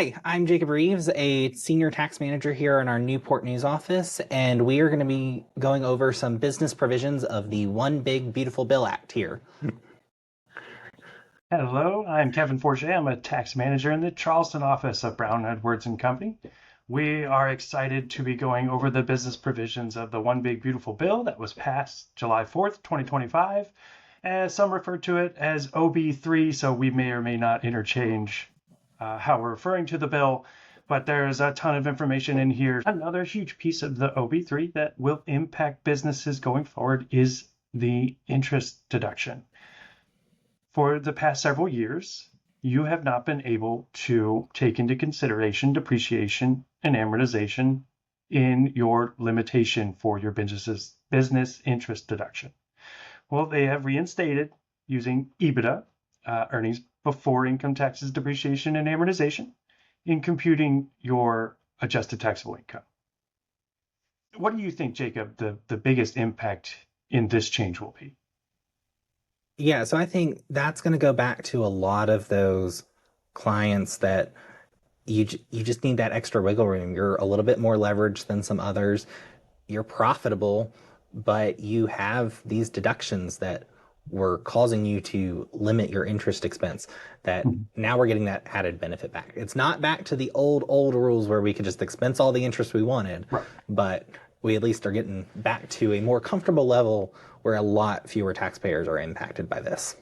Hi, I'm Jacob Reeves, a senior tax manager here in our Newport News office, and we are going to be going over some business provisions of the One Big Beautiful Bill Act here. Hello, I'm Kevin Forget. I'm a tax manager in the Charleston office of Brown Edwards and Company. We are excited to be going over the business provisions of the One Big Beautiful Bill that was passed July 4th, 2025. As some refer to it as OB3, so we may or may not interchange how we're referring to the bill, but there's a ton of information in here. Another huge piece of the OB3 that will impact businesses going forward is the interest deduction. For the past several years, you have not been able to take into consideration depreciation and amortization in your limitation for your business interest deduction. Well, they have reinstated using EBITDA, earnings before income taxes, depreciation, and amortization, in computing your adjusted taxable income. What do you think, Jacob, the biggest impact in this change will be? Yeah, so I think that's going to go back to a lot of those clients that you just need that extra wiggle room. You're a little bit more leveraged than some others. You're profitable, but you have these deductions that were causing you to limit your interest expense, that now we're getting that added benefit back. It's not back to the old rules where we could just expense all the interest we wanted, Right. but we at least are getting back to a more comfortable level where a lot fewer taxpayers are impacted by this.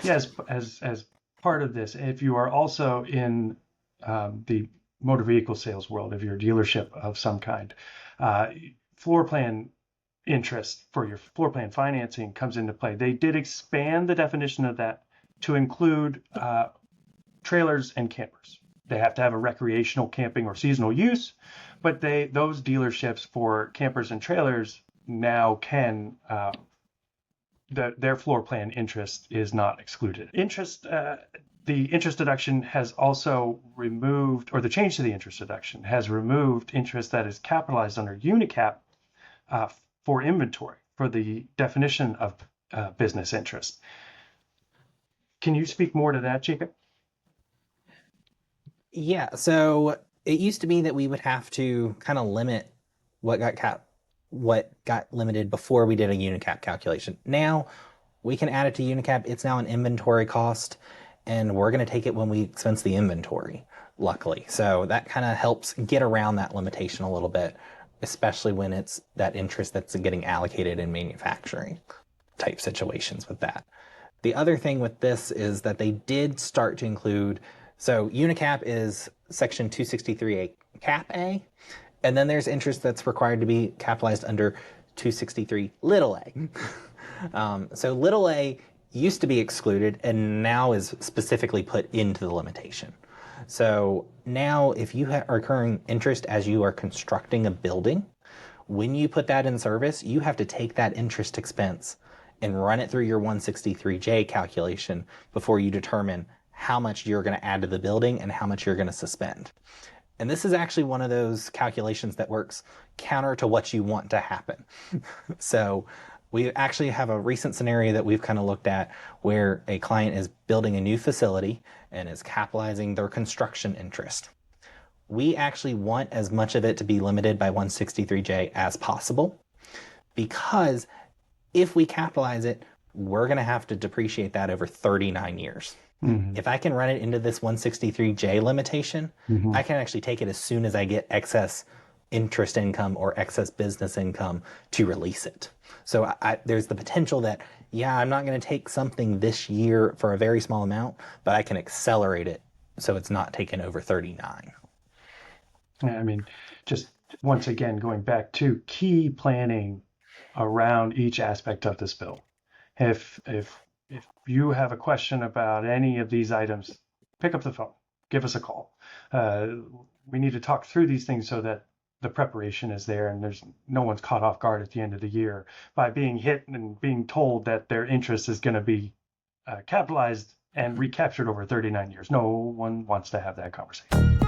Yes, as part of this, if you are also in the motor vehicle sales world, if you're a dealership of some kind, floor plan interest for your floor plan financing comes into play. They did expand the definition of that to include trailers and campers. They have to have a recreational camping or seasonal use, but those dealerships for campers and trailers now can their floor plan interest is not excluded. The interest deduction has also removed, or the change to the interest deduction has removed interest that is capitalized under UNICAP for inventory, for the definition of business interest. Can you speak more to that, Jacob? Yeah, so it used to be that we would have to kind of limit what got limited before we did a UNICAP calculation. Now we can add it to UNICAP. It's now an inventory cost, and we're going to take it when we expense the inventory, luckily. So that kind of helps get around that limitation a little bit, especially when it's that interest that's getting allocated in manufacturing type situations with that. The other thing with this is that they did start to include, so UNICAP is section 263A cap A, and then there's interest that's required to be capitalized under 263 little a. So little a used to be excluded and now is specifically put into the limitation. So now if you are incurring interest as you are constructing a building, when you put that in service, you have to take that interest expense and run it through your 163J calculation before you determine how much you're going to add to the building and how much you're going to suspend. And this is actually one of those calculations that works counter to what you want to happen. So we actually have a recent scenario that we've kind of looked at where a client is building a new facility and is capitalizing their construction interest. We actually want as much of it to be limited by 163J as possible, because if we capitalize it, we're going to have to depreciate that over 39 years. If I can run it into this 163J limitation, I can actually take it as soon as I get excess interest income or excess business income to release it. So there's the potential that, yeah, I'm not going to take something this year for a very small amount, but I can accelerate it so it's not taken over 39. Yeah, I mean, just once again, going back to key planning around each aspect of this bill. If you have a question about any of these items, pick up the phone, give us a call. We need to talk through these things so that the preparation is there and there's no one's caught off guard at the end of the year by being hit and being told that their interest is going to be capitalized and recaptured over 39 years. No one wants to have that conversation.